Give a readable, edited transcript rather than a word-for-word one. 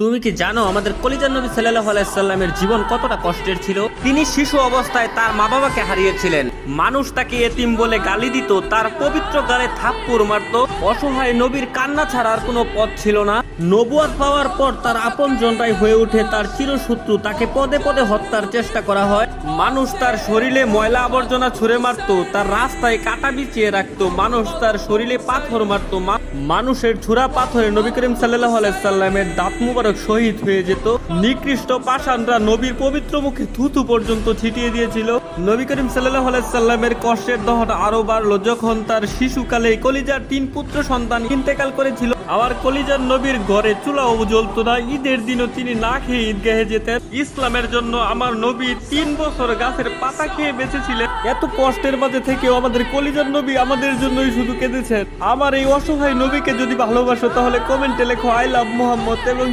তুমি কি জানো আমাদের কলিজার নবী সাল্লাল্লাহু আলাইহি সাল্লামের জীবন কতটা কষ্টের ছিল? তিনি শিশু অবস্থায় তার মা বাবাকে হারিয়েছিলেন। মানুষ তাকে এতিম বলে গালি দিত, তার পবিত্র গালে থাপ্পড় মারত। অসহায় নবীর কান্না ছাড়া আর কোনো পথ ছিল না। নবুয়ত পাওয়ার পর তার আপনজনরাই হয়ে ওঠে তার চিরশত্রু। তাকে পদে পদে হত্যার চেষ্টা করা হয়। মানুষ তার শরীরে ময়লা আবর্জনা ছুঁড়ে মারত, তার রাস্তায় কাটা বিছিয়ে রাখতো। মানুষ তার শরীরে পাথর মারত। মানুষের ছুরা পাথরে নবী করিম সাল্লাল্লাহু আলাইহি সাল্লামের দাঁত মুবারক শহীদ হয়ে যেত। নিকৃষ্ট পাষাণরা নবীর পবিত্র মুখে থুথু পর্যন্ত ছিটিয়ে দিয়েছিল। নবী করিম সাল্লাল্লাহু আলাইহি সাল্লামের কষ্টের দহন আরো বাড়লো যখন তার শিশুকালে কলিজার 3 পুত্র সন্তান ইন্তেকাল করেছিল। আবার কলিজার নবীর ঘরে চুলাও জ্বলতো না। ঈদের দিনও তিনি না খেয়ে ঈদগাহে যেতেন। ইসলামের জন্য আমার নবী 3 বছর গাছের পাতা খেয়ে বেঁচেছিলেন। এত কষ্টের মাঝে থেকেও আমাদের কলিজার নবী আমাদের জন্যই শুধু কেঁদেছেন। আমার এই অসহায় নবীকে যদি ভালোবাসো তাহলে কমেন্টে লেখো আই লাভ মোহাম্মদ এবং